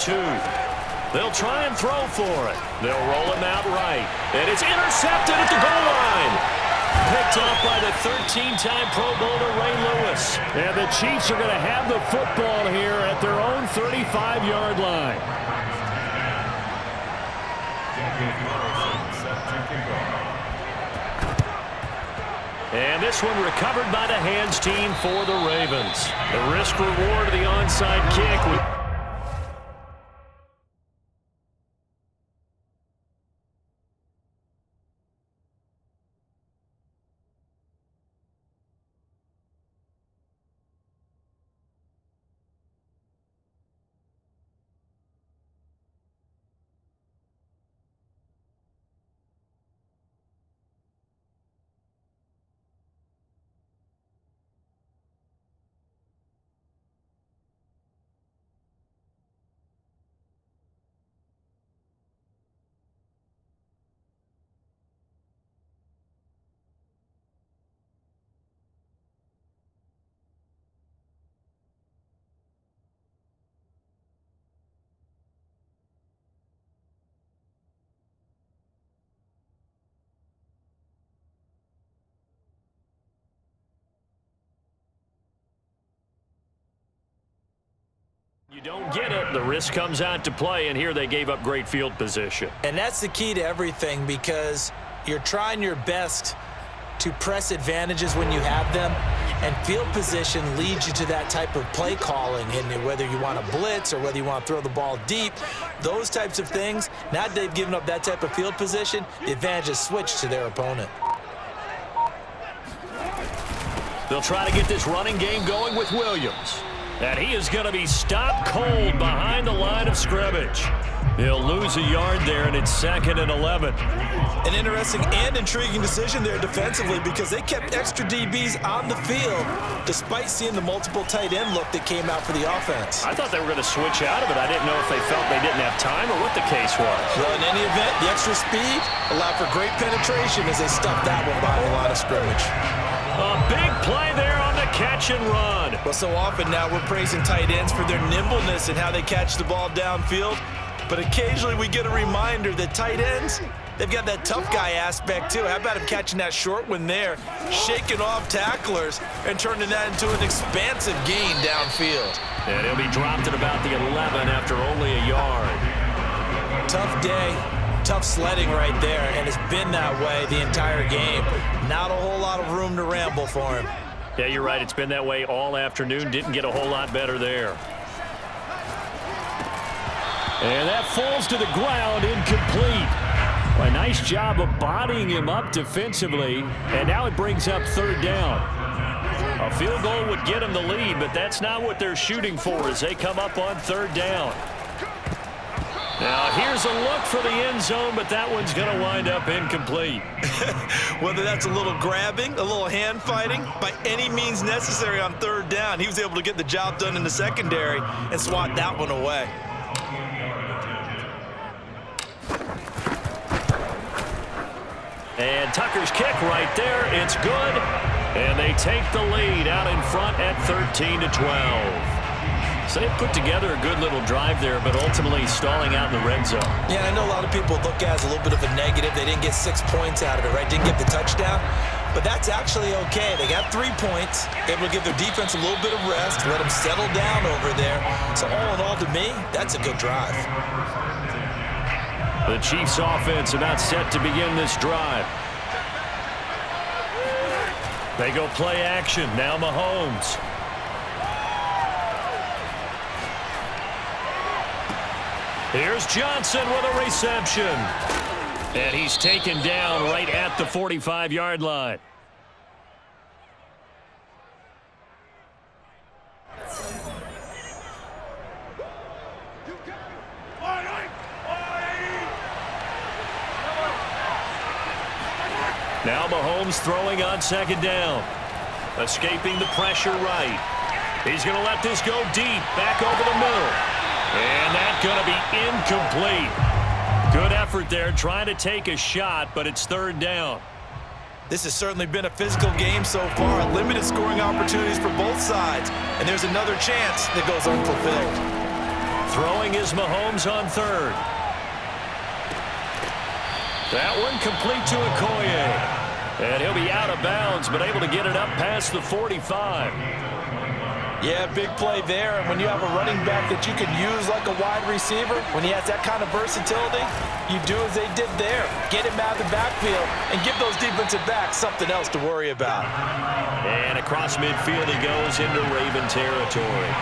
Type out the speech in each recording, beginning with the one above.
2. They'll try and throw for it. They'll roll him out right. And it's intercepted at the goal line. Picked up by the 13-time Pro Bowler Ray Lewis. And the Chiefs are going to have the football here at their own 35-yard line. And this one recovered by the hands team for the Ravens. The risk reward of the onside kick. You don't get it, the risk comes out to play, and here they gave up great field position. And that's the key to everything, because you're trying your best to press advantages when you have them, and field position leads you to that type of play calling, and whether you want to blitz or whether you want to throw the ball deep, those types of things. Now that they've given up that type of field position, the advantage is switched to their opponent. They'll try to get this running game going with Williams. And he is going to be stopped cold behind the line of scrimmage. He'll lose a yard there, and it's 2nd and 11. An interesting and intriguing decision there defensively, because they kept extra DBs on the field despite seeing the multiple tight end look that came out for the offense. I thought they were going to switch out of it. I didn't know if they felt they didn't have time or what the case was. Well, in any event, the extra speed allowed for great penetration as they stuffed that one behind the line of scrimmage. A big play there on the catch and run. Well, so often now we're praising tight ends for their nimbleness and how they catch the ball downfield. But occasionally we get a reminder that tight ends, they've got that tough guy aspect too. How about him catching that short one there, shaking off tacklers, and turning that into an expansive gain downfield. And he'll be dropped at about the 11 after only a yard. Tough day. Tough sledding right there, and it's been that way the entire game. Not a whole lot of room to ramble for him. Yeah, you're right. It's been that way all afternoon. Didn't get a whole lot better there. And that falls to the ground, incomplete. Well, a nice job of bodying him up defensively, and now it brings up 3rd down. A field goal would get them the lead, but that's not what they're shooting for as they come up on 3rd down. Now, here's a look for the end zone, but that one's going to wind up incomplete. Whether that's a little grabbing, a little hand fighting, by any means necessary on 3rd down, he was able to get the job done in the secondary and swat that one away. And Tucker's kick right there. It's good. And they take the lead out in front at 13-12. So they put together a good little drive there, but ultimately stalling out in the red zone. Yeah, I know a lot of people look at it as a little bit of a negative. They didn't get 6 points out of it, right? Didn't get the touchdown. But that's actually okay. They got 3 points, able to give their defense a little bit of rest, let them settle down over there. So all in all, to me, that's a good drive. The Chiefs offense about set to begin this drive. They go play action. Now Mahomes. Here's Johnson with a reception. And he's taken down right at the 45-yard line. Now Mahomes throwing on 2nd down. Escaping the pressure right. He's going to let this go deep, back over the middle. And that's going to be incomplete. Good effort there, trying to take a shot, but it's 3rd down. This has certainly been a physical game so far. Limited scoring opportunities for both sides. And there's another chance that goes unfulfilled. Throwing is Mahomes on third. That one complete to Okoye. And he'll be out of bounds, but able to get it up past the 45. Yeah, big play there. And when you have a running back that you can use like a wide receiver, when he has that kind of versatility, you do as they did there. Get him out of the backfield and give those defensive backs something else to worry about. And across midfield he goes into Raven territory.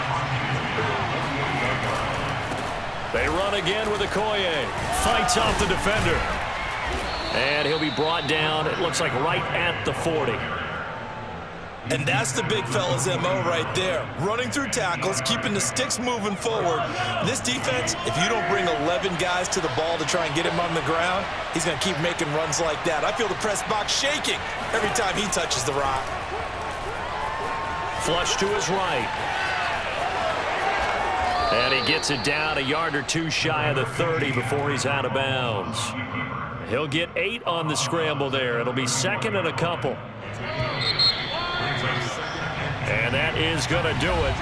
They run again with Okoye. Fights off the defender. And he'll be brought down, it looks like right at the 40. And that's the big fella's MO right there. Running through tackles, keeping the sticks moving forward. This defense, if you don't bring 11 guys to the ball to try and get him on the ground, he's going to keep making runs like that. I feel the press box shaking every time he touches the rock. Flush to his right. And he gets it down a yard or two shy of the 30 before he's out of bounds. He'll get 8 on the scramble there. It'll be second and a couple. And that is going to do it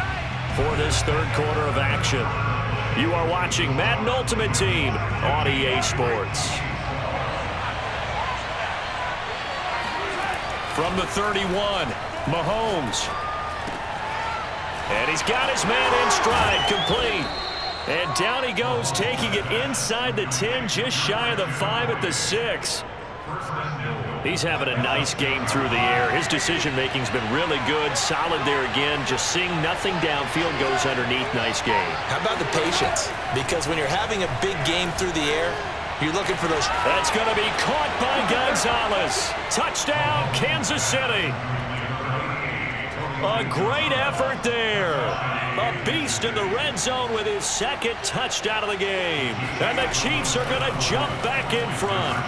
for this third quarter of action. You are watching Madden Ultimate Team on EA Sports. From the 31, Mahomes. And he's got his man in stride, complete. And down he goes, taking it inside the 10, just shy of the 5 at the 6. He's having a nice game through the air. His decision-making's been really good. Solid there again. Just seeing nothing downfield, goes underneath. Nice game. How about the patience? Because when you're having a big game through the air, you're looking for those. That's going to be caught by Gonzalez. Touchdown, Kansas City. A great effort there. A beast in the red zone with his second touchdown of the game. And the Chiefs are going to jump back in front.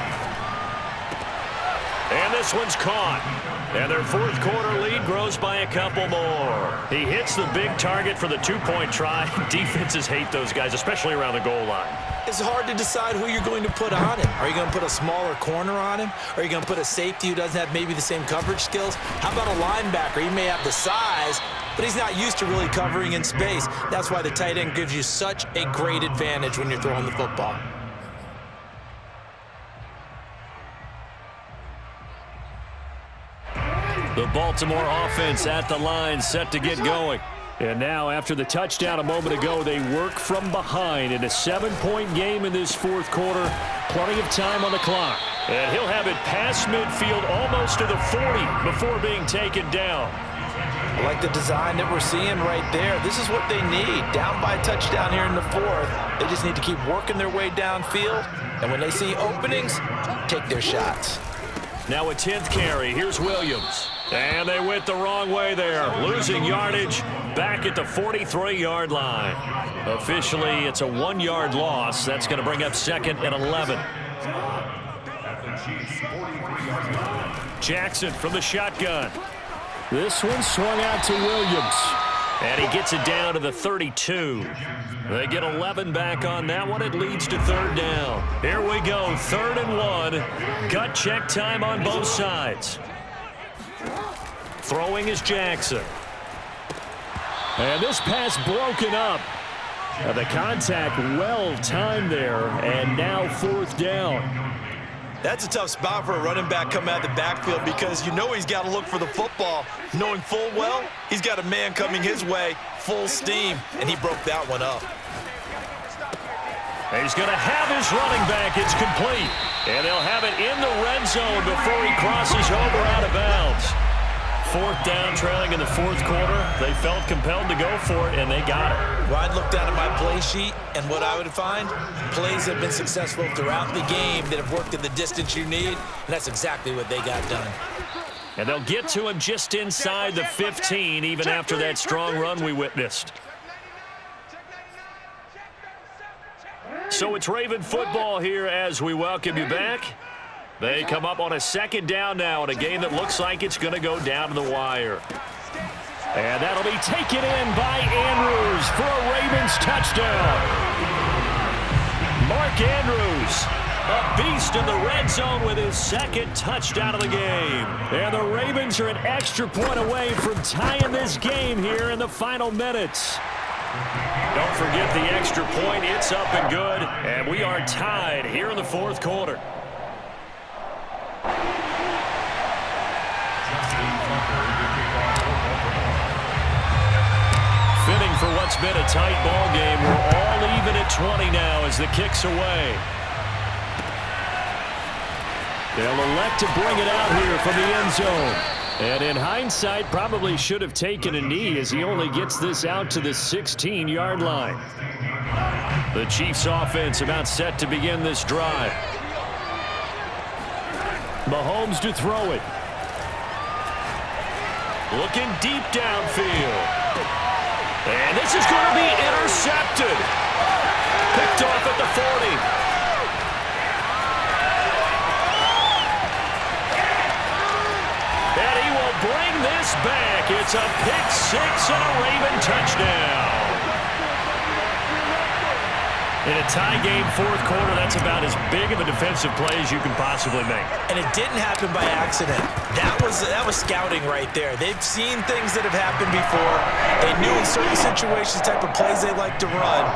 And this one's caught. And their fourth quarter lead grows by a couple more. He hits the big target for the two-point try. Defenses hate those guys, especially around the goal line. It's hard to decide who you're going to put on him. Are you going to put a smaller corner on him? Are you going to put a safety who doesn't have maybe the same coverage skills? How about a linebacker? He may have the size, but he's not used to really covering in space. That's why the tight end gives you such a great advantage when you're throwing the football. The Baltimore offense at the line, set to get going. And now, after the touchdown a moment ago, they work from behind in a 7-point game in this fourth quarter. Plenty of time on the clock. And he'll have it past midfield almost to the 40 before being taken down. I like the design that we're seeing right there. This is what they need. Down by a touchdown here in the fourth. They just need to keep working their way downfield. And when they see openings, take their shots. Now a 10th carry. Here's Williams. And they went the wrong way there. Losing yardage back at the 43-yard line. Officially, it's a 1-yard loss. That's going to bring up second and 11. Jackson from the shotgun. This one swung out to Williams. And he gets it down to the 32. They get 11 back on that one. It leads to third down. Here we go, 3rd and 1. Gut check time on both sides. Throwing is Jackson. And this pass broken up. The contact well timed there, and now 4th down. That's a tough spot for a running back coming out of the backfield because you know he's got to look for the football, knowing full well he's got a man coming his way, full steam, and he broke that one up. He's going to have his running back. It's complete. And they'll have it in the red zone before he crosses over out of bounds. 4th down, trailing in the fourth quarter. They felt compelled to go for it, and they got it. Well, I'd look down at my play sheet, and what I would find, plays have been successful throughout the game that have worked at the distance you need, and that's exactly what they got done. And they'll get to him just inside the 15, even after that strong run we witnessed. So it's Raven football here as we welcome you back. They come up on a 2nd down now in a game that looks like it's going to go down to the wire. And that'll be taken in by Andrews for a Ravens touchdown. Mark Andrews, a beast in the red zone with his 2nd touchdown of the game. And the Ravens are an extra point away from tying this game here in the final minutes. Don't forget the extra point. It's up and good. And we are tied here in the fourth quarter. Fitting for what's been a tight ball game. We're all even at 20 now as the kick's away. They'll elect to bring it out here from the end zone. And in hindsight, probably should have taken a knee as he only gets this out to the 16-yard line. The Chiefs offense about set to begin this drive. Mahomes to throw it. Looking deep downfield. And this is going to be intercepted. Picked off at the 40. And he will bring this back. It's a pick six and a Raven touchdown. In a tie game, fourth quarter, that's about as big of a defensive play as you can possibly make. And it didn't happen by accident. That was scouting right there. They've seen things that have happened before. They knew in certain situations type of plays they like to run,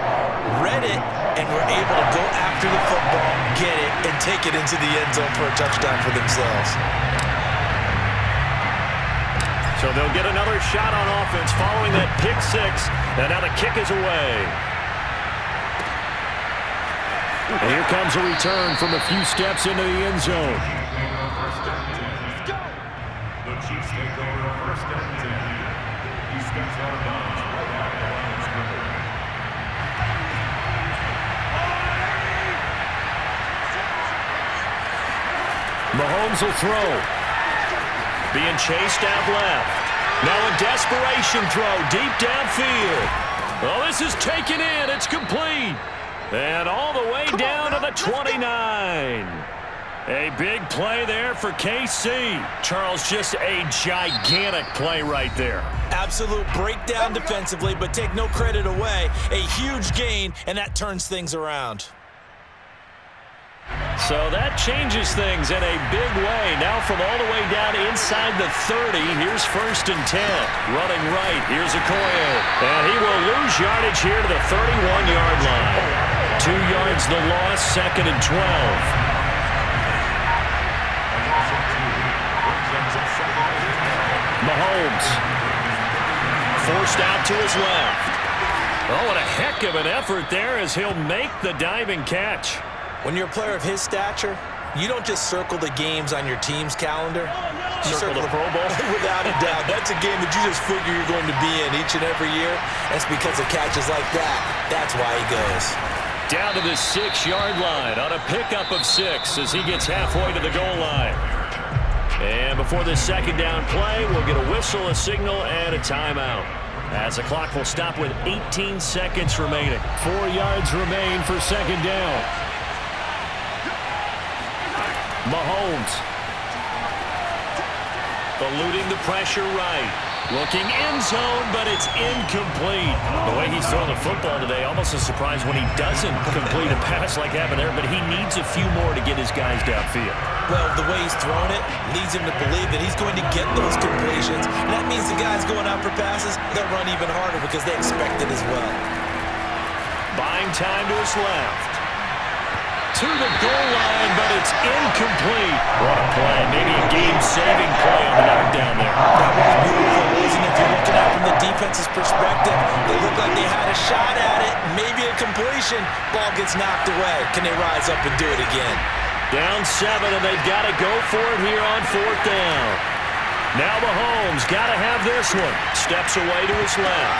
read it, and were able to go after the football, get it, and take it into the end zone for a touchdown for themselves. So they'll get another shot on offense following that pick six. And now the kick is away. And here comes a return from a few steps into the end zone. The Chiefs take over first and 10. He steps out of bounds right at the line of scrimmage. Mahomes will throw. Being chased out left. Now a desperation throw deep downfield. Well, this is taken in. It's complete. And all the way down to the 29. A big play there for KC. Charles, just a gigantic play right there. Absolute breakdown defensively, but take no credit away. A huge gain, and that turns things around. So that changes things in a big way. Now from all the way down inside the 30, here's first and 10. Running right, here's Okoye. And he will lose yardage here to the 31-yard line. 2 yards the loss, second and 12. Mahomes. Forced out to his left. Oh, what a heck of an effort there as he'll make the diving catch. When you're a player of his stature, you don't just circle the games on your team's calendar. You circle the Pro Bowl. Without a doubt. That's a game that you just figure you're going to be in each and every year. That's because of catches like that. That's why he goes. Down to the 6-yard line on a pickup of 6 as he gets halfway to the goal line. And before this second down play, we'll get a whistle, a signal, and a timeout. As the clock will stop with 18 seconds remaining. 4 yards remain for second down. Mahomes. Eluding the pressure right. Looking end zone, but it's incomplete. The way he's throwing the football today, almost a surprise when he doesn't complete a pass like happened there, but he needs a few more to get his guys downfield. Well, the way he's throwing it leads him to believe that he's going to get those completions. And that means the guys going out for passes, they'll run even harder because they expect it as well. Buying time to his left. To the goal line, but it's incomplete. What a play. Maybe a game-saving play on the knockdown there. That was beautiful, wasn't it? If you're looking at it from the defense's perspective, they look like they had a shot at it, maybe a completion. Ball gets knocked away. Can they rise up and do it again? Down 7, and they've got to go for it here on fourth down. Now Mahomes got to have this one. Steps away to his left.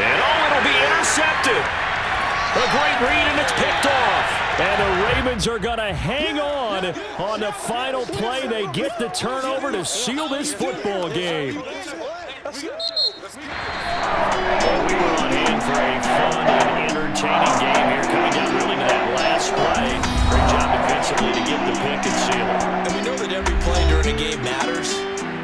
And it'll be intercepted. A great read, and it's picked off. And the Ravens are going to hang on the final play. They get the turnover to seal this football game. Well, we were on hand for a fun and entertaining game here, coming down really to that last play. Great job defensively to get the pick and seal it. And we know that every play during a game matters.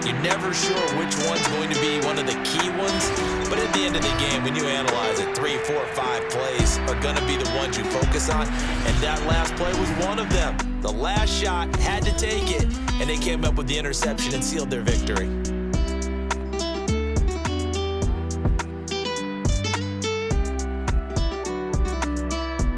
You're never sure which one's going to be one of the key ones. But at the end of the game, when you analyze it, 3, 4, 5 plays are going to be the ones you focus on. And that last play was one of them. The last shot had to take it, and they came up with the interception and sealed their victory.